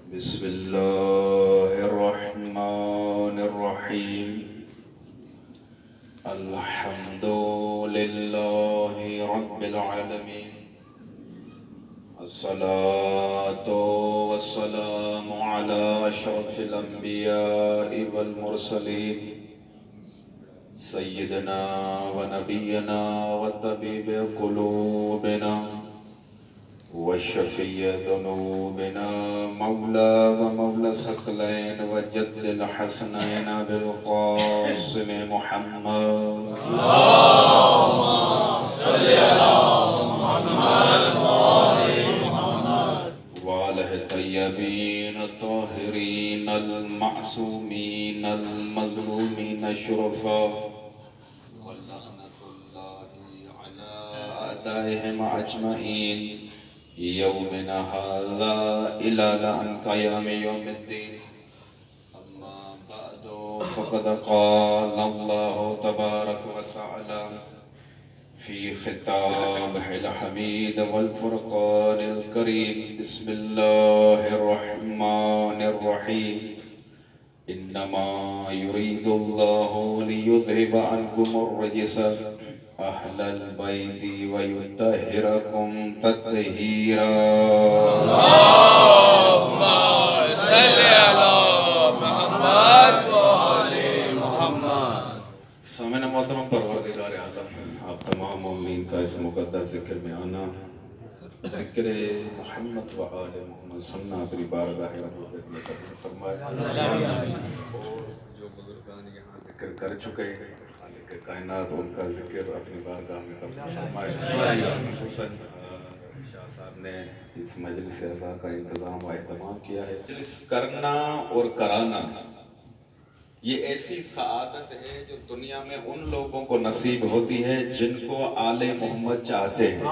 بسم الله الرحمن الرحيم. الحمد لله رب العالمين. الصلاة والسلام على أشرف الأنبياء والمرسلين سيدنا ونبينا وطبيب قلوبنا وشفيع ذنوبنا مولى ومولى الثقلين وجد الحسنين بالقاسم محمد. اللهم صل على محمد وآله الطيبين الطاهرين المعصومين المظلومين الشرفاء ولعنة الله على أعدائهم أجمعين يومنا هذا إلى أن قيام يوم الدين. أما بعد فقد قال الله تبارك وتعالى في خطابه الحميد والفرقان الكريم. بسم الله الرحمن الرحيم. إنما يريد الله ليذهب عنكم الرجس أهل البيت ويطهركم تطهيرا. اللهم صل على محمد وآل محمد. سامعین محترم، پروردگار عالم، آپ تمام مومنین کا اس مقدس ذکر میں آنا، ذکر محمد و آل محمد سننا اپنی بارگاہ ربوبیت میں قبول فرمائے. اور جو بزرگان یہاں ذکر کر چکے ہیں، خالق کائنات، ان کا ذکر اپنی بارگاہ میں قبول فرمائے. خصوصاً شاہ صاحب نے اس مجلس اعزاز کا انتظام و اہتمام کیا ہے. مجلس کرنا اور کرانا یہ ایسی سعادت ہے جو دنیا میں ان لوگوں کو نصیب ہوتی ہے جن کو آل محمد چاہتے ہیں.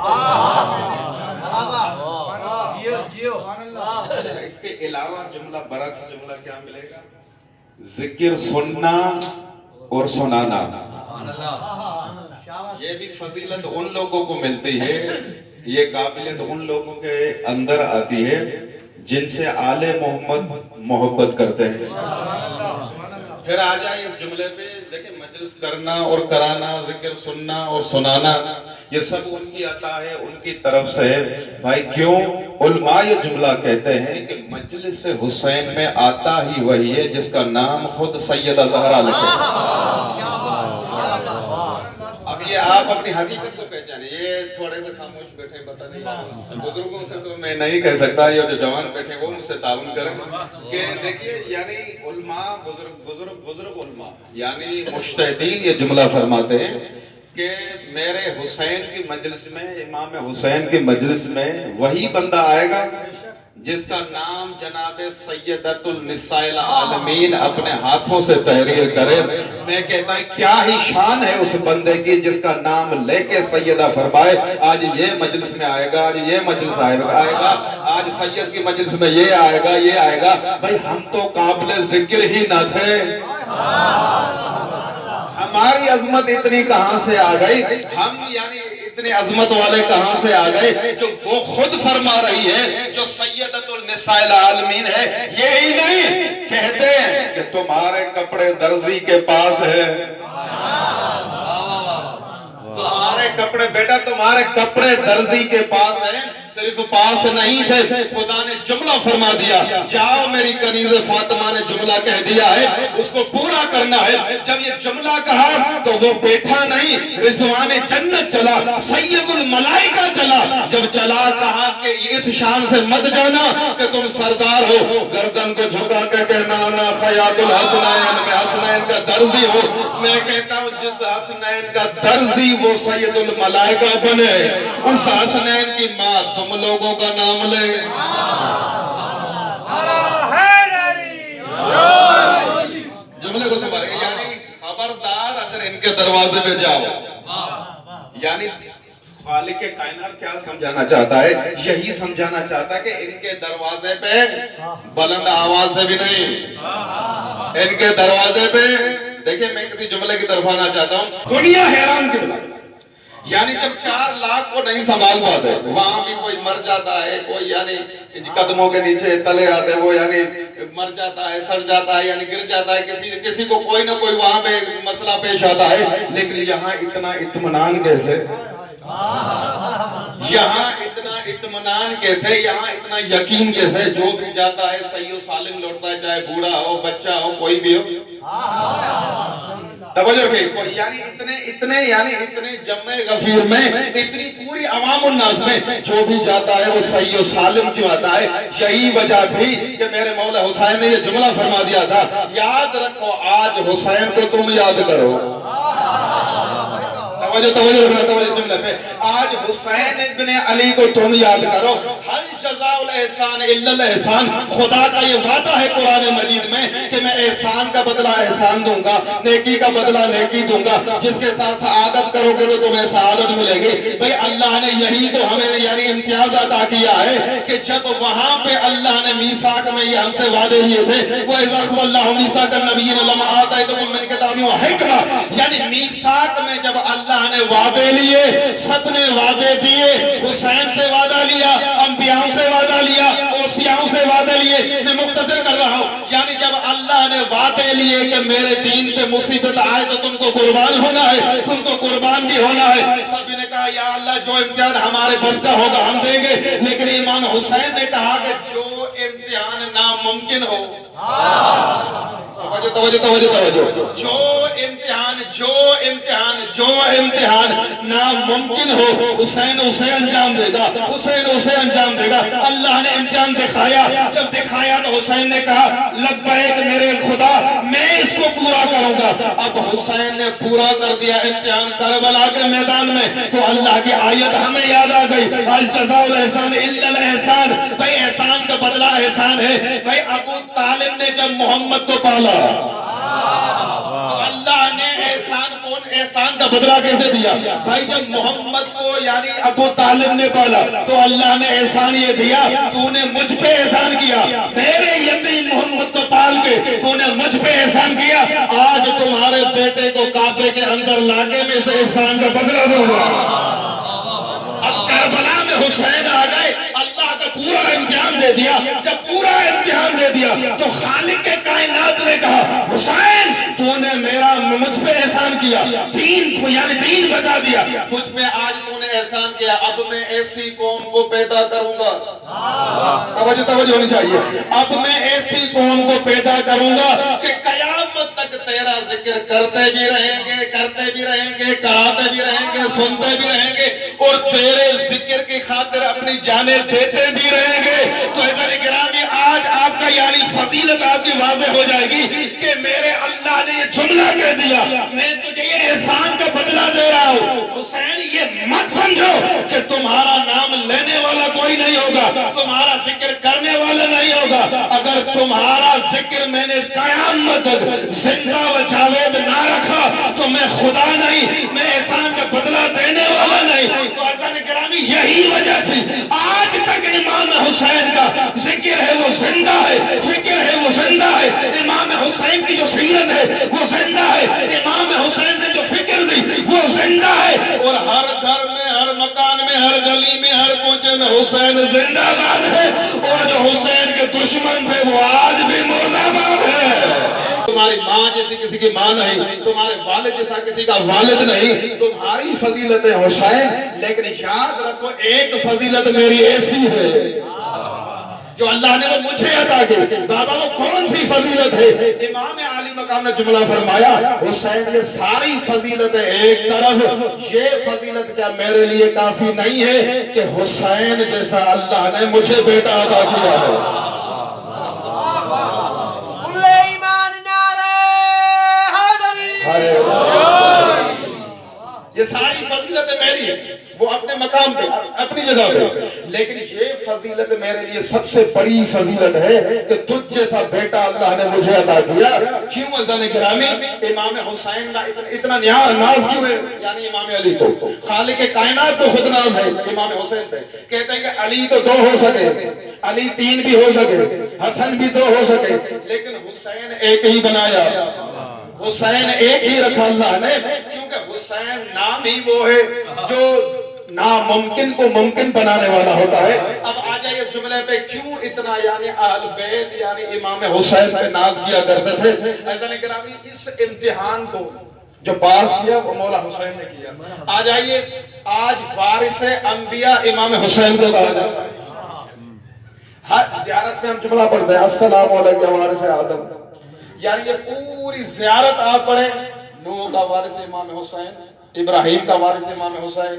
اس کے علاوہ جملہ برعکس جملہ کیا ملے گا؟ ذکر سننا اور سنانا. یہ بھی فضیلت ان لوگوں کو ملتی ہے، یہ قابلیت ان لوگوں کے اندر آتی ہے جن سے آل محمد محبت کرتے ہیں. پھر آ جائے اس جملے پہ، دیکھیں مجلس کرنا اور کرانا، ذکر سننا اور سنانا، یہ سب ان کی عطا ہے، ان کی طرف سے ہے. بھائی کیوں؟ علماء یہ جملہ کہتے ہیں کہ مجلس حسین میں آتا ہی وہی ہے جس کا نام خود سیدہ زہرا لکھے. اب یہ آپ اپنی حقیقت کو پہچانیں. یہ تھوڑے سے خاموش بیٹھے پتہ نہیں، بزرگوں سے تو میں نہیں کہہ سکتا، یہ جو جوان بیٹھے وہ مجھ سے تعاون کریں کہ دیکھیے، یعنی علماء، بزرگ علماء یعنی مجتہدین یہ جملہ فرماتے ہیں کہ میرے حسین کی مجلس میں، امام حسین کی مجلس میں وہی بندہ آئے گا جس کا نام جناب سیدۃ النساء العالمین اپنے ہاتھوں سے تحریر کرے. میں کہتا ہوں کیا ہی شان ہے اس بندے کی جس کا نام لے کے سیدہ فرمائے آج یہ مجلس میں آئے گا، آج یہ مجلس آئے گا، آج سید کی مجلس میں یہ آئے گا، یہ آئے گا. بھائی ہم تو قابل ذکر ہی نہ تھے، ہماری عظمت اتنی کہاں سے آ گئی؟ ہم یعنی اتنے عظمت والے کہاں سے آ گئے جو وہ خود فرما رہی ہے، جو سیدۃ النساء العالمین ہے. یہی نہیں کہتے ہیں کہ تمہارے کپڑے درزی کے پاس ہے، تمہارے کپڑے، بیٹا تمہارے کپڑے درزی کے پاس ہیں. صرف پاس نہیں تھے، خدا نے جملہ فرما دیا، جاؤ میری کنیز فاطمہ نے جملہ کہہ دیا ہے، اس کو پورا کرنا ہے. جب یہ جملہ کہا تو وہ بیٹھا نہیں، رضوان جنت چلا، سید الملائکہ چلا. جب چلا کہا کہ اس شان سے مت جانا کہ تم سردار ہو، گردن کو جھکا کے کہنا انا خیاط الحسنین، میں حسنین کا درزی ہوں. میں کہتا ہوں جس حسنین کا درزی وہ سید الملائکہ بنے، اس حسنین کی ماں تم لوگوں کا نام لے. جملے کو سنبھالے، یعنی خبردار اگر ان کے دروازے پہ جاؤ. یعنی خالق کائنات کیا سمجھانا چاہتا ہے؟ یہی سمجھانا چاہتا ہے کہ ان کے دروازے پہ بلند آواز سے بھی نہیں، ان کے دروازے پہ دیکھیں میں کسی جملے کی طرف آنا چاہتا ہوں. دنیا حیران کی بلا یعنی جب 4 لاکھ کو نہیں سنبھال پاتے، وہاں بھی کوئی مر جاتا ہے، کوئی یعنی قدموں کے نیچے تلے آتے، وہ یعنی مر جاتا ہے، سڑ جاتا ہے، یعنی گر جاتا ہے، کسی کو کوئی نہ کوئی وہاں پہ مسئلہ پیش آتا ہے، لیکن یہاں اتنا اطمینان کیسے؟ یہاں اتنا اطمینان کیسے؟ یہاں اتنا یقین کیسے؟ جو بھی جاتا ہے صحیح و سالم لوٹتا ہے، چاہے بوڑھا ہو، بچہ ہو، کوئی بھی ہو۔ توجہ بھی یعنی اتنے جمع غفیر میں، اتنی پوری عوام الناس میں جو بھی جاتا ہے وہ صحیح و سالم کیوں آتا ہے؟ یہی وجہ تھی کہ میرے مولا حسین نے یہ جملہ فرما دیا تھا، یاد رکھو آج حسین کو تم یاد کرو۔ توجہ جملے پہ، آج حسین ابن علی کو تم یاد کرو۔ حل جزاء الاحسان الا الاحسان، خدا کا یہ وعدہ ہے قرآن مجید میں کہ میں احسان کا بدلہ احسان دوں گا، نیکی کا بدلہ نیکی دوں گا، جس کے ساتھ سعادت کرو گے تو تمہیں سعادت ملے گی۔ بھئی اللہ نے یہی تو ہمیں یعنی امتیاز عطا کیا ہے کہ جب وہاں پہ اللہ نے میثاق میں یہ ہم سے وعدے لیے تھے، وَإِذْ أَخَذَ اللَّهُ مِيثَاقَ النَّبِيِّينَ لَمَا آتَيْتُكُم مِّن كِتَابٍ وَحِكْمَةٍ، یعنی میثاق میں جب اللہ نے وعدے لیے، سب نے وعدے دیے، حسین سے وعدہ لیا، انبیاء سے وعدہ لیا، اوصیاء سے وعدے لیے، میں مختصر کر رہا ہوں، یعنی جب اللہ نے وعدے لیے کہ میرے دین پہ مصیبت آئے تو تم کو قربان ہونا ہے، تم کو قربان بھی ہونا ہے، سب نے کہا یا اللہ جو امتحان ہمارے بس کا ہوگا ہم دیں گے، لیکن امام حسین نے کہا کہ جو امتحان ناممکن ہو، توجہ، جو امتحان ناممکن ہو، حسین اسے انجام دے گا، حسین اسے انجام دے گا۔ اللہ نے امتحان دکھایا، جب دکھایا تو حسین نے کہا لبیک میرے خدا، میں اس کو پورا کروں گا۔ اب حسین نے پورا کر دیا امتحان کربلا کے میدان میں، تو اللہ کی آیت ہمیں یاد آ گئی، حل جزاء الاحسان الا الاحسان، بھئی احسان کا بدلہ احسان ہے۔ بھئی ابو طالب نے جب محمد کو پالا، تو اللہ نے احسان کا بدلہ کیسے دیا؟ بھائی جب محمد کو یعنی ابو طالب نے پالا تو اللہ نے احسان یہ دیا، تو نے مجھ پہ احسان کیا، میرے یتیم محمد کو پال کے تو نے مجھ پہ احسان کیا، آج تمہارے بیٹے کو کعبے کے اندر لاکے میں سے احسان کا بدلہ دوں گا۔ اب کربلا میں حسین آ گئے، اللہ کا پورا امتحان دے دیا، جب پورا امتحان دے دیا تو خالق کے کائنات نے کہا حسین تو نے مجھ پہ احسان کیا، دین بچا دیا، مجھ پہ آج تو نے احسان کیا، اب میں ایسی قوم کو پیدا کروں گا، توجہ ہونی چاہیے، اب میں ایسی قوم کو پیدا کروں گا کہ قیامت تک تیرا ذکر کرتے بھی رہیں گے، کراتے بھی رہیں گے، سنتے بھی رہیں گے، اور تیرے ذکر کی خاطر اپنی جانیں دیتے بھی رہیں گے۔ تو عزیزان گرامی آج آپ کا یعنی فضیلت آپ کی واضح ہو جائے گی کہ میرے اللہ نے یہ جملہ کہہ دیا، میں تجھے یہ احسان کا بدلہ دے رہا ہوں۔ حسین یہ مت سمجھو کہ تمہارا نام لینے والا کوئی نہیں ہوگا، تمہارا ذکر کرنے والا نہیں ہوگا، اگر تمہارا ذکر میں نے قیامت تک زندہ و جاوید نہ رکھا تو میں خدا نہیں، میں احسان کا بدلہ دینے والا نہیں۔ تو عزیزان گرامی یہی وجہ تھی آج تک امام حسین کا ذکر ہے وہ زندہ ہے، فکر ہے وہ زندہ ہے، امام حسین کی جو سیرت ہے وہ زندہ ہے، امام حسین نے جو فکر دی وہ زندہ ہے، اور ہر گھر میں، ہر مکان میں، ہر گلی میں، ہر کوچے میں حسین زندہ باد ہے، اور جو حسین کے دشمن تھے وہ آج بھی مردہ باد ہے۔ تمہاری ماں جیسی کسی کی ماں نہیں، تمہارے والد جیسا کسی کا والد نہیں، تمہاری فضیلت ہے حسین، لیکن یاد رکھو ایک فضیلت میری ایسی ہے جو اللہ نے وہ مجھے عطا کی۔ بابا وہ کون سی فضیلت ہے؟ امام عالی مقام نے جملہ فرمایا، حسین یہ ساری فضیلت ہے ایک طرف، یہ فضیلت کیا میرے لیے کافی نہیں ہے کہ حسین جیسا اللہ نے مجھے بیٹا عطا کیا ہے۔ یہ ساری فضیلت میری ہے، وہ اپنے مقام پہ، اپنی جگہ پہ، لیکن یہ فضیلت میرے لیے سب سے بڑی فضیلت ہے کہ تجھ جیسا بیٹا اللہ نے مجھے عطا کیا۔ کیوں عزیزان گرامی امام حسین کا اتنا ناز کیوں ہے؟ یعنی امام علی کو خالق کائنات کو خود ناز ہے امام حسین پہ، کہتے ہیں کہ علی تو 2 ہو سکے، علی 3 بھی ہو سکے، حسن بھی 2 ہو سکے، لیکن حسین ایک ہی بنایا، حسین ایک ہی رکھا اللہ نے، کیونکہ حسین نام ہی وہ ہے جو ناممکن کو ممکن بنانے والا ہوتا ہے. اب آ جائیے جملے پہ کیوں اتنا یعنی اہل بیت یعنی امام حسین پہ ناز کیا کرتے تھے. ایسا نہیں کرامی اس امتحان کو جو پاس کیا وہ مولا حسین نے کیا. آ جائیے آج وارث انبیاء امام حسین کو کہا جاتا ہے. زیارت میں ہم جملہ پڑھتے ہیں السلام علیکم وارث آدم. یعنی یہ پوری زیارت آپ پڑھیں نوح کا وارث امام حسین, ابراہیم کا وارث امام حسین,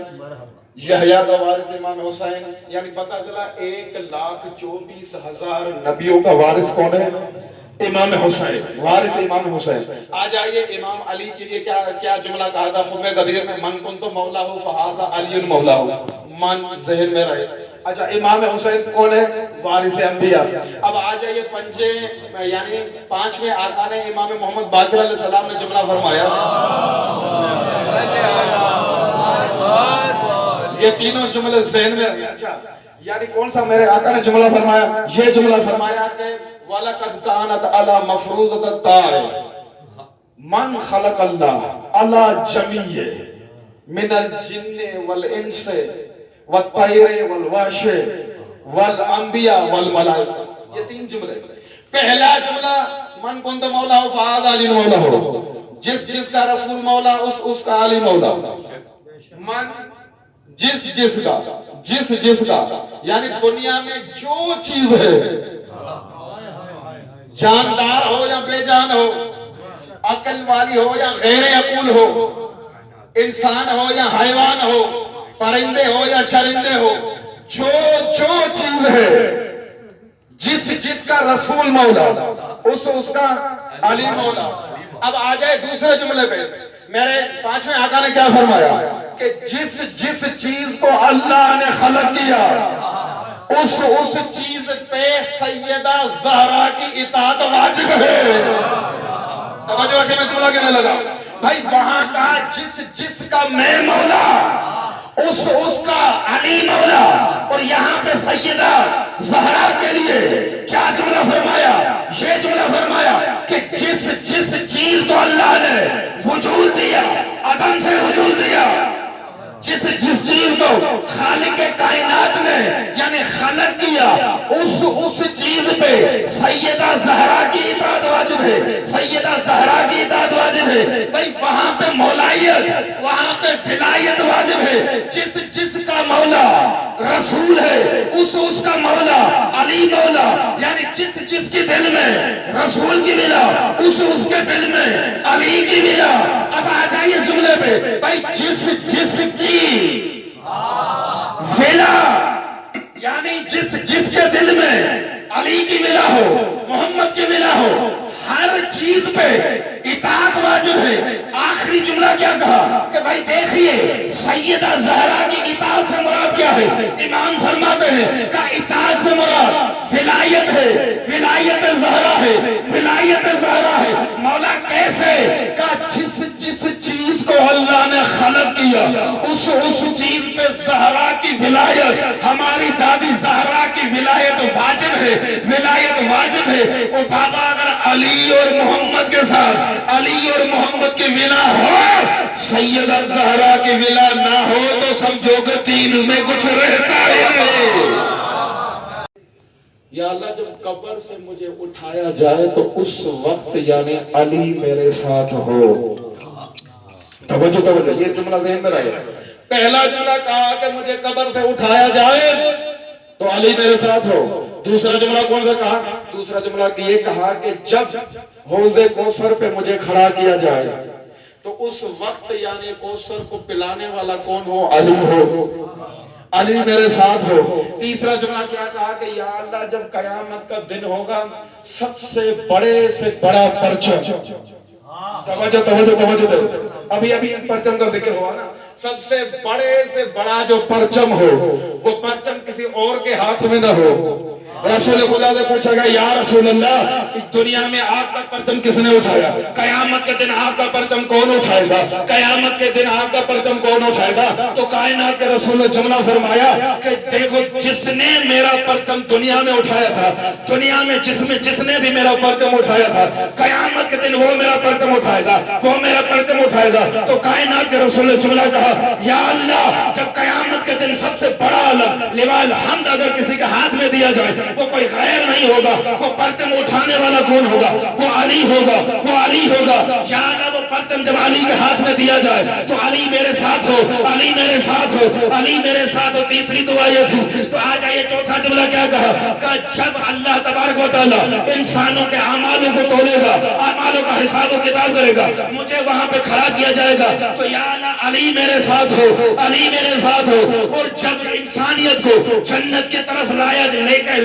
یحییٰ کا وارث امام حسین. یعنی پتہ چلا 1,24,000 نبیوں کا وارث کون ہے؟ امام حسین, وارث امام حسین. آ جائیے امام علی کے لیے کیا جملہ کہا تھا خطبہ قدیر میں, من کنت مولا ہو فہذا علی مولا ہو. من ذہن میں رہے. اچھا امام حسین کون ہے؟ وارث انبیاء. اب آ جائیے یعنی 5ویں آقا نے امام محمد باقر علیہ السلام نے جملہ فرمایا. یہ تینوں جملے ذہن میں رہے. اچھا یعنی کون سا میرے آقا نے جملہ فرمایا؟ یہ جملہ فرمایا کہ وَلَقَدْ كَانَتْ عَلَى مَفْرُوضَةِ الطَّارِ مَنْ خَلَقَ اللَّهُ عَلَى جَمِيعٍ مِنَ الْجِنِّ وَالْإِنسِ وَالطَّيْرِ وَالْوَحْشِ وَالْأَنْبِيَاءِ وَالْمَلَائِكَةِ. یہ 3 جملے. پہلا جملہ من کنت مولا ہو فہذا علی مولا ہو, جس کا رسول مولا اس کا علی مولا. من جس کا یعنی دنیا میں جو چیز ہے, جاندار ہو یا بے جان ہو, عقل والی ہو یا غیر عقول ہو, انسان ہو یا حیوان ہو, پرندے ہو یا چرندے ہو, جو چیز ہے جس کا رسول مولا اس کا علی مولا. اب آ جائے دوسرے جملے پہ. میرے 5ویں آقا نے کیا فرمایا کہ جس چیز کو اللہ نے خلق کیا اس چیز پہ سیدہ زہرا کی اطاعت واجب ہے. توجہ رکھیں, میں جملہ کہنے لگا بھائی وہاں کا جس کا میں مولا اس کا علی مولا, اور یہاں پہ سیدہ زہرا کے لیے کیا جملہ فرمایا؟ یہ جملہ فرمایا کہ جس چیز کو اللہ نے وجود دیا, عدم سے وجود دیا, جس چیز کو خالق کائنات نے یعنی خلق کیا اس چیز پہ سیدہ زہرا کی اطاعت واجب ہے. سیدہ زہرا کی اطاعت واجب ہے بھئی. وہاں پہ مولائیت, وہاں پہ ولایت واجب ہے. جس کا مولا رسول ہے اس کا مولا علی مولا. یعنی جس کے دل میں رسول کی ملا اس کے دل میں علی کی ملا. اب آ جائیے جملے پہ بھئی جس کی ولا یعنی جس کے دل میں علی کی ملا ہو, محمد کی ملا ہو, ہر چیز پہ اطاعت واجب ہے. آخری جملہ کیا کہا کہ بھائی دیکھیے سیدہ زہرا کی اطاعت سے مراد کیا ہے؟ امام فرماتے ہیں کہ اطاعت سے مراد ولایت ہے, ولایت زہرا ہے, ولایت زہرا ہے. مولا کیسے؟ کہ جس چیز کو اللہ نے خلق کیا اس چیز پہ زہرا کی ولایت, ہماری دادی زہرا کی ولایت واجب ہے, ولایت واجب ہے. اور بابا اگر علی اور محمد کے ساتھ علی اور محمد کی ولا ہو, سیدہ زہرا کی ولا نہ ہو تو سمجھو کہ دین میں کچھ رہتا ہی نہیں. یا اللہ جب قبر سے مجھے اٹھایا جائے تو اس وقت یعنی علی میرے ساتھ ہو. توجہ, یہ جملہ ذہن میں رہے. پہلا جملہ کہا کہ مجھے قبر سے اٹھایا جائے تو علی میرے ساتھ ہو. دوسرا جملہ کون سا کہا؟ دوسرا جملہ یہ کہا کہ جب حوض کوثر پہ مجھے کھڑا کیا جائے تو اس وقت یعنی کوثر کو پلانے والا کون ہو؟ علی ہو, علی میرے ساتھ ہو. تیسرا جملہ کیا کہا کہ یا اللہ جب قیامت کا دن ہوگا سب سے بڑے سے بڑا پرچم, توجہ, ابھی پرچم کا ذکر ہوا نا, سب سے بڑے سے بڑا جو پرچم ہو وہ پرچم کسی اور کے ہاتھ میں نہ ہو, رسول خدا سے پوچھا گیا یا رسول اللہ اس دنیا میں آپ کا پرچم کس نے اٹھایا؟ قیامت کے دن آپ کا پرچم کون اٹھائے گا؟ قیامت کے دن آپ کا پرچم کون اٹھائے گا؟ تو کائنات کے رسول نے جملہ فرمایا کہ دیکھو جس نے میرا پرچم دنیا میں اٹھایا تھا، دنیا میں جس نے بھی میرا پرچم اٹھایا تھا، قیامت کے دن وہ میرا پرچم اٹھائے گا، وہ میرا پرچم اٹھائے گا۔ تو کائنات کے رسول نے جملہ کہا یا اللہ جب قیامت کے دن سب سے بڑا علم لواء الحمد اگر کسی کے ہاتھ میں دیا جائے وہ کوئی غیر نہیں ہوگا، وہ پرچم اٹھانے والا کون ہوگا؟ وہ علی ہوگا، وہ علی ہوگا۔ یا اللہ وہ پرچم جب علی کے ہاتھ میں دیا جائے تو علی میرے ساتھ ہو، علی میرے ساتھ ہو، علی میرے ساتھ ہو۔ تیسری دعا یہ تھی۔ تو آج آئیے چوتھا جملہ کیا کہا کہ جب اللہ تبارک و تعالیٰ انسانوں کے اعمالوں کو تولے گا، اعمالوں کا حساب و کتاب کرے گا، مجھے وہاں پہ کھڑا کیا جائے گا تو یا اللہ علی میرے ساتھ ہو، علی میرے ساتھ ہو۔ اور جب انسانیت کو جنت کی طرف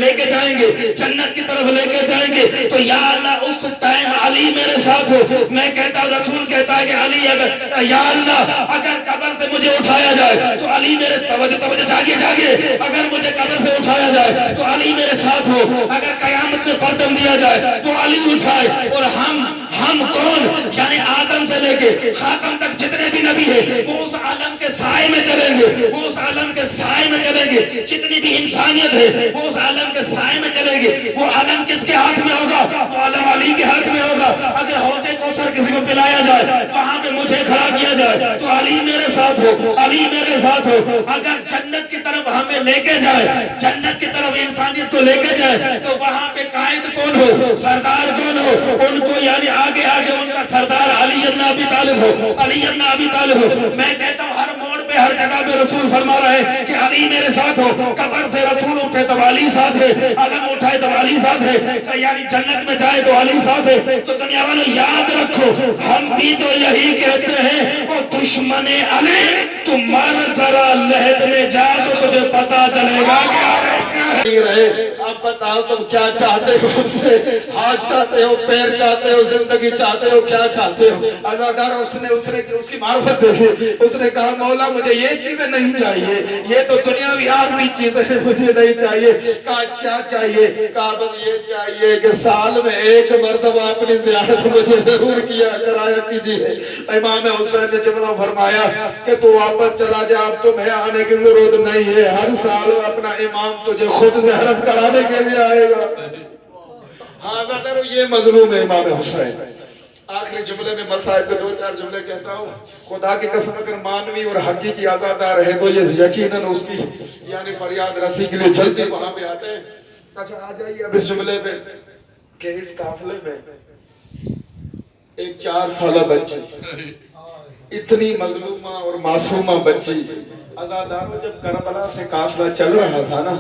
لے کے جائیں گے، جنت کی طرف لے کے جائیں گے تو یا اللہ اس ٹائم علی میرے ساتھ ہو۔ میں کہتا ہوں رسول کہتا ہے کہ علی اگر یا اللہ اگر قبر سے مجھے اٹھایا جائے تو علی میرے توجہ جاگے اگر مجھے قبر سے اٹھایا جائے تو علی میرے ساتھ ہو۔ اگر قیامت میں پرچم دیا جائے تو علی اٹھائے۔ اور ہم کون یعنی آدم سے لے کے خاتم تک جتنے بھی نبی ہیں وہ اس عالم کے سائے میں چلیں گے، وہ اس عالم کے سائے میں چلیں گے۔ جتنی بھی انسانیت ہے وہ اس عالم کے سائے میں چلیں گے۔ وہ عالم کس کے ہاتھ میں ہوگا؟ وہ عالم علی کے ہاتھ میں ہوگا۔ اگر حوض کوثر کسی کو پلایا جائے وہاں پہ مجھے کھڑا کیا جائے تو علی میرے ساتھ ہو، علی میرے ساتھ ہو۔ اگر جنت کی طرف ہمیں لے کے جائے، جنت کی طرف انسانیت کو لے کے جائے تو وہاں پہ قائد کون ہو؟ سردار کون ہو؟ ان کو یعنی آگے ان کا سردار علی ابن ابی طالب ہو، علی ابن ابی طالب ہو۔ میں کہتا ہوں ہر موڑ پہ ہر جگہ پہ رسول فرما رہے ہیں کہ علی میرے ساتھ ہو۔ قبر سے رسول اٹھے تو علی ساتھ ہے، علم اٹھائے تو علی ساتھ ہے، یعنی جنت میں جائے تو علی ساتھ ہے۔ تو دنیا والوں یاد رکھو ہم بھی تو یہی کہتے ہیں وہ دشمن علی تو مر ذرا لہد میں جا تو تجھے پتا چلے گا کہ رہے۔ اب بتاؤ تم کیا چاہتے ہو ہم سے؟ ہاتھ چاہتے ہو، پیر چاہتے ہو، زندگی چاہتے ہو، کیا چاہتے ہو؟ عزادار اس کی معرفت دیکھی، اس نے کہا مولا مجھے یہ چیزیں نہیں چاہیے، یہ تو دنیاوی عارضی چیزیں مجھے نہیں چاہیے۔ کہا کیا چاہیے؟ کہا بس یہ چاہیے کہ سال میں ایک مرتبہ اپنی زیارت مجھے ضرور کرایا کیجیے۔ امام حسین نے جملہ فرمایا کہ تو واپس چلا جا، اب تمہیں آنے کی ضرورت نہیں ہے، ہر سال اپنا امام تجھے خود زیارت کرانے کے لیے آئے گا۔ ہاں ذرا یہ مظلوم ہے امام حسین۔ آخری جملے میں مسائل کے 2-4 جملے کہتا ہوں۔ خدا کی قسم اگر مانوی اور حقیقی آزادار ہے تو یہ یقیناً اس کی یعنی فریاد رسی کے لیے جلدی وہاں پہ آتے ہیں۔ اچھا آ جائیے اب اس جملے پہ کہ اس قافلے میں ایک 4 سالہ بچی، اتنی مظلومہ اور معصومہ بچی، عزاداروں جب کربلا سے قافلہ چل رہا تھا نا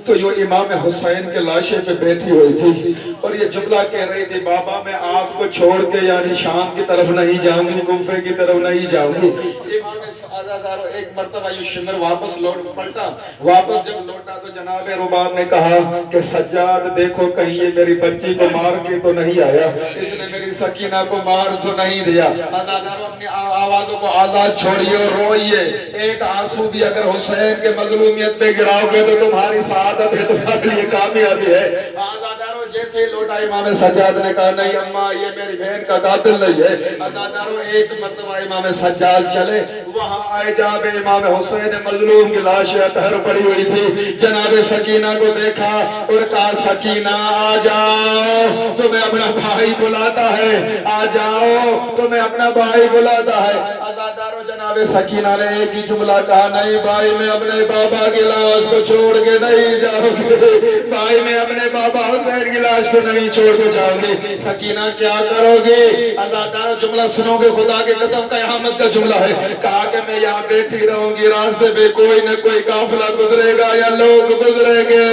تو یہ امام حسین کے لاشے پہ بیٹھی ہوئی تھی اور یہ جملہ کہہ رہی تھی بابا میں آپ کو چھوڑ کے یعنی شام کی طرف نہیں جاؤں گی، کوفے کی طرف نہیں جاؤں گی۔ امام عزاداروں ایک مرتبہ یہ شمر واپس پلٹا، واپس جب لوٹا تو جناب رباب نے کہا کہ سجاد دیکھو کہیں یہ میری بچی کو مار کے تو نہیں آیا، اس نے میری سکینہ کو مار تو نہیں دیا۔ عزاداروں اپنی آوازوں کو آزاد چھوڑیے اور روئیے، ایک آنسو بھی اگر حسین کے مظلومیت پہ گراؤ گے تو تمہاری سعادت ہے، تمہارے لیے کامیابی ہے۔ عزاداروں جیسے ہی لوٹا امام سجاد نے کہا نہیں اماں یہ میری بہن کا قاتل نہیں ہے۔ عزاداروں ایک مرتبہ امام سجاد چلے، وہاں آئے جاب امام حسین مظلوم کی لاش اطہر پڑی ہوئی تھی، جناب سکینہ کو دیکھا اور کہا سکینہ آ جاؤ تمہیں اپنا بھائی بلاتا ہے، آ جاؤ تمہیں اپنا بھائی بلاتا ہے۔ عزاداروں جناب سکینہ نے ایک ہی جملہ کہا نہیں بھائی میں اپنے بابا کی لاش کو چھوڑ کے نہیں جاؤں گی، بھائی میں اپنے بابا حسین کی لاش کو نہیں چھوڑ کے جاؤں گی۔ سکینہ کیا کرو گی؟ عزاداروں جملہ سنو گے خدا کی قسم قیامت کا جملہ ہے۔ کہا کہ میں یہاں بیٹھی رہوں گی، راستے پہ کوئی نہ کوئی قافلہ گزرے گا یا لوگ گزرے گے،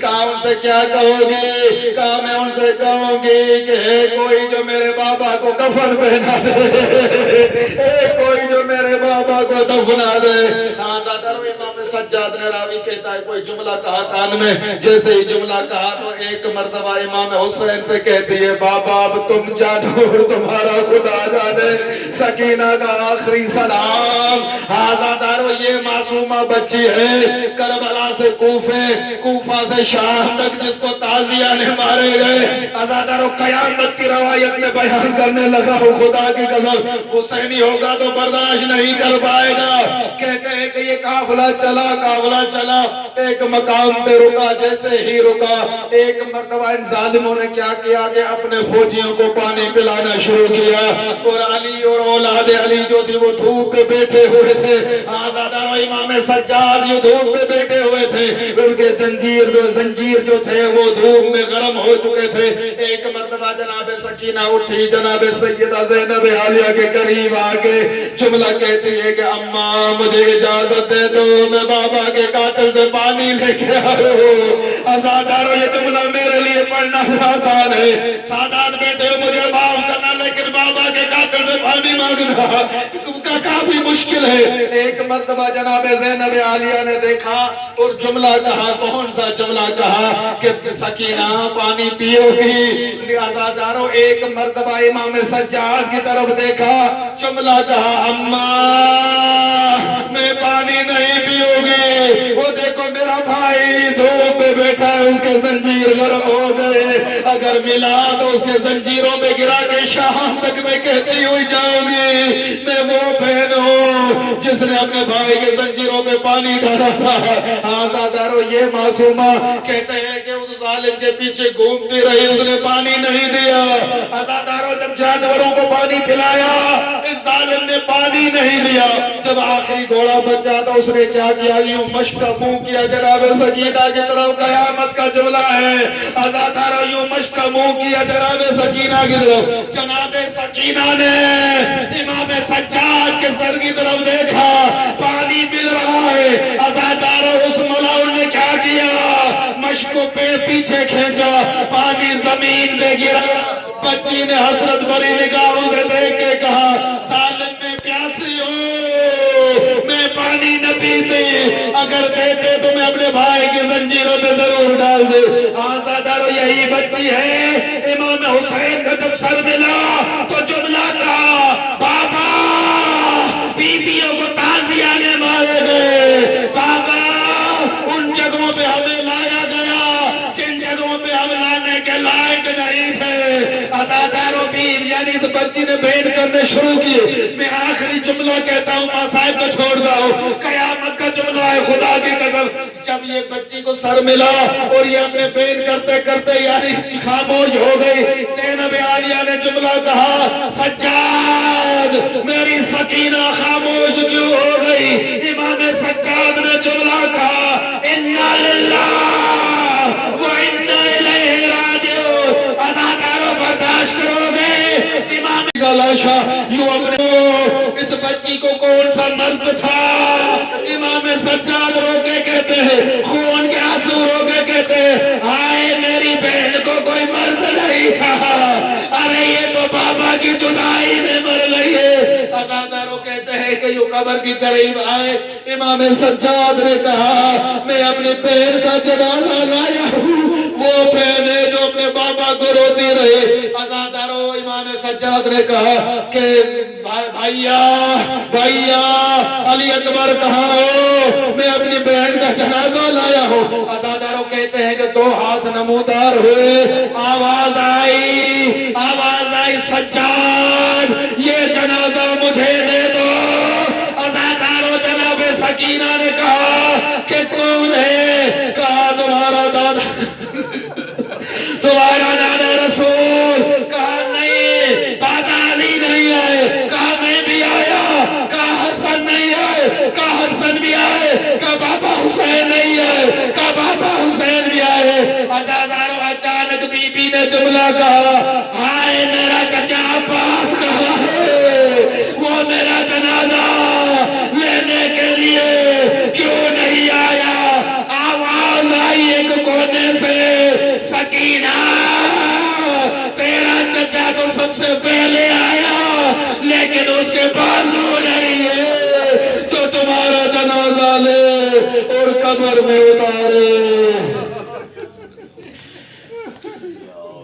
کہا ان سے کیا کہو گی؟ کہا میں ان سے کہوں گی کہ ہے کوئی جو میرے بابا کو کفن پہنا دے، ہے کوئی جو میرے بابا فاطمہ کو دفنا دے. آزادہ رو امام سجاد نے راوی کہتا ہے کوئی جملہ کہا کان میں, جیسے ہی جملہ کہا تو ایک مرتبہ امام حسین سے کہتی ہے بابا اب تم جانو اور تمہارا خدا جانے. سکینہ کا آخری سلام. آزادہ رو یہ معصومہ بچی ہے کربلا سے کوفہ سے شام تک جس کو تازیہ نے مارے گئے. آزادہ رو قیامت کی روایت میں بیان کرنے لگا ہوں خدا کی قسم حسینی ہوگا تو برداشت نہیں کر پائے گا. کہتے ہیں کہ یہ قافلہ چلا ایک مقام پہ رکا. جیسے ہی رکا ایک مرتبہ ان ظالموں نے کیا کیا کہ اپنے فوجیوں کو پانی پلانا شروع کیا اور علی اور اولاد علی جو تھی وہ دھوپ پہ بیٹھے ہوئے تھے. آزادہ و امام سجاد جو دھوپ پہ بیٹھے ہوئے تھے ان کے زنجیر جو تھے وہ دھوپ میں گرم ہو چکے تھے. ایک مرتبہ جناب سکینہ اٹھی جناب سیدہ زینب عالیہ کے قریب آکے جملہ کہتی ہے کہ اماں مجھے اجازت دے دو میں بابا کے قاتل سے پانی لے کے آئے ہوں. آزادارو یہ جملہ میرے لیے پڑھنا آسان ہے. سادات بیٹے ہو مجھے معاف کرنا لیکن بابا کے قاتل سے پانی مانگنا کافی مشکل ہے. ایک مرتبہ جناب زینب عالیہ نے دیکھا اور جملہ کہا. کون سا جملہ کہا کہ سکینہ پانی پیو گی. آزادارو ایک مرتبہ امام سجاد کی طرف دیکھا جملہ کہا اماں میں پانی نہیں پیو گی. وہ دیکھو میرا بھائی دھوپ پہ بیٹھا ہے اس کے زنجیر گرم ہو گئے. اگر ملا تو اس کے زنجیروں میں گرا کے شام تک میں کہتی ہوئی جاؤں گی میں وہ بہن ہوں جس نے اپنے بھائی کے زنجیروں پہ پانی ڈالا تھا. آزادارو یہ معصومہ کہتے ہیں کہ اس ظالم کے پیچھے گھومتی رہی اس نے پانی نہیں دیا. آزادارو جب جانوروں کو پانی پلایا اس ظالم نے پانی نہیں دیا. جب آخری گھوڑا بچ جاتا اس نے کیا کیا یوں مشق کا منہ کیا جناب سکینہ کی طرف. قیامت کا جملہ ہے. آزادارو یوں مشق کا منہ کیا جناب سکینہ کی طرف. جناب سکینہ نے امام سجاد کے سر کی طرف دیکھا پانی مل رہا ہے. آزادارو اس ملعون نے کیا کیا مشق کو پیچھے کھینچا پانی زمین پہ گرا. بچی نے حسرت بھری نگاہوں سے دیکھ کے کہا ظالم میں پیاسی ہوں میں پانی نہ پیتی اگر دیتے تو میں اپنے بھائی کی زنجیروں میں ضرور ڈال دے. آزادارو یہی بچی ہے. امام حسین کا جب سر ملا تو جملہ کہا بابا بیویوں کو تازیہ نے مارے گئے. بابا ان جگہوں پہ ہمیں لایا گیا جن جگہوں پہ ہم لانے کے لائق نہیں تھے. آزادارو بیوی یعنی اس بچی نے بین کرنے شروع کیے. میں آخری جملہ کہتا ہوں ماں صاحب کو چھوڑتا ہوں قیامت کا جملہ ہے خدا کی قسم. جب یہ بچی کو سر ملا اور یہ اپنے بین کرتے کرتے یعنی خاموش ہو گئی. زینب عالیہ نے جملہ کہا سجاد میری سکینہ خاموش کیوں ہو گئی. امام سجاد نے جملہ کہا انا للہ و انا الیہ راجعون. آزادارو برداشت کرو گے امام کا لاشا یوں اپنے اس بچی کو کون سا مرد تھا. امام سجاد رو کے کہتے ہیں خون کے آنسو رو کے کہتے ہیں ہائے میری بہن کو کوئی مرد نہیں تھا. ارے یہ تو بابا کی جدائی میں مر گئی ہے. آزادارو کہتے ہیں کہ یوں قبر کی قریب آئے. امام سجاد نے کہا میں اپنی بہن کا جنازہ لایا ہوں. وہ بہن ہے جو اپنے بابا کو روتی رہی. آزادارو امام سجاد نے کہا کہ بھائیا علی اکبر کہاں ہو میں اپنی بہن کا جنازہ لایا ہوں. آزادارو کہتے ہیں کہ دو ہاتھ نمودار ہوئے آواز آئی سجاد یہ جنازہ مجھے دے دو. آزادارو جناب سکینہ نے کہا کہ کون ہے. کہا تمہارا دادا رسول. کہا نہیں دادا علی نہیں آئے. کہا میں بھی آیا. کہا حسن نہیں آئے. کہا حسن بھی آئے. کہا بابا حسین نہیں آئے. کہا بابا حسین بھی آئے. اچانک بی بی نے جملہ کہا ہائے میرا چچا عباس کہاں ہے. وہ میرا جنازہ لینے کے لیے کیوں نہیں آیا. آواز آئی ایک کونے سے سکینہ تیرا چچا تو سب سے پہلے آیا لیکن اس کے بازو نہیں ہے. قبر میں اتارے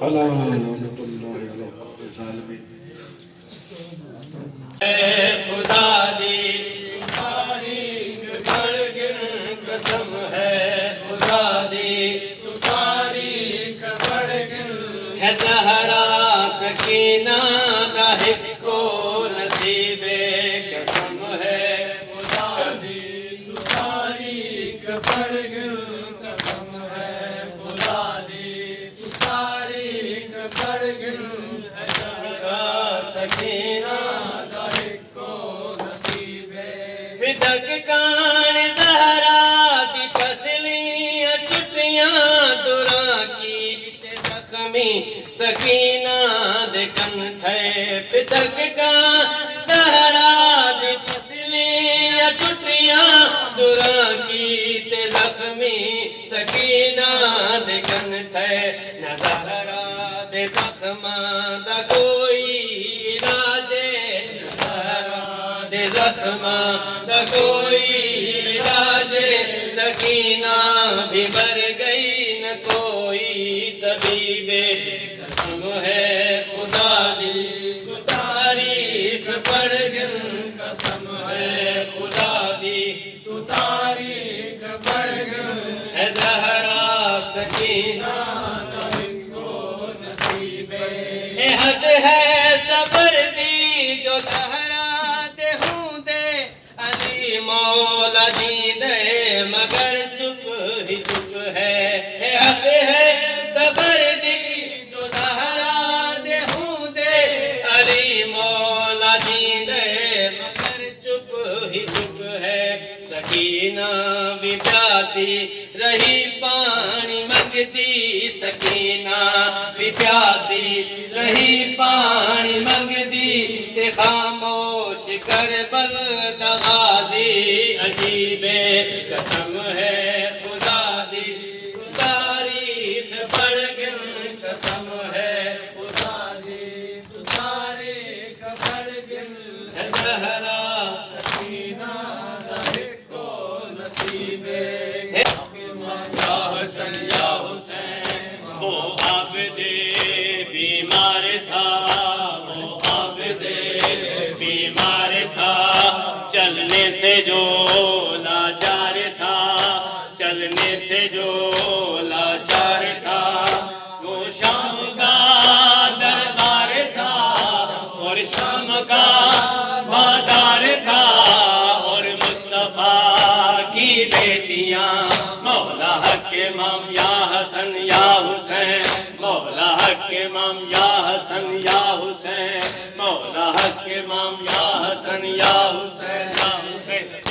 اللہ لعنت اللہ علی الظالمین خدا دی تاریخ بڑگن قسم ہے خدا دی تاریخ بڑگن ہے زہرا سکینہ دا ہکو نصیب قسم ہے خدا دی تاریخ بڑگن قسم ہے خدا دی تاریخ بڑگن ہے زہرا سکینہ فدق کان زہرا دی فصلیاں چٹیاں دراں کی تے زخمی سکینہ دے کن تھے فدق کان زہرا دی فصلیاں چٹیاں دراں کی تے زخمی سکینہ دے کن تھے نہ زہرا دے زخماں دا کوئی علاج نہ زہرا دے زخماں دا کوئی علاج سکینہ بھی مر گئی نہ کوئی طبیب قسم ہے خدا دی تاریخ بڑگن قسم ہے خدا دی تاریخ بڑگن ہے زہرا سکینہ کو نصیب اے حد ہے صبر دی جو زہرا مولا جی دے مگر چپ ہی چپ ہے حق ہے صبر دی جو زہرا دے ہوں دے علی مولا جی دے مگر چپ ہی چپ ہے سکینہ بھی پیاسی رہی پانی منگتی سکینہ بھی پیاسی رہی پانی منگتی تے خاموش کربل دا غازی عجیب قسم ہے خدا دی تاریخ بڑگن قسم ہے خدا دی تاریخ بڑگن ہے زہرا سکینہ دا ہکو نصیب یا حسن یا حسین وہ عابد بیمار تھا وہ عابد بیمار تھا چلنے سے جو لاچار تھا چلنے سے جو لاچار تھا وہ شام کا دربار تھا اور شام کا بازار تھا اور مصطفیٰ کی بیٹیاں مولا حق امام یا حسن یا حسین مولا حق امام یا حسن یا حسین مولا حق امام یا حسن یا حسین یا حسین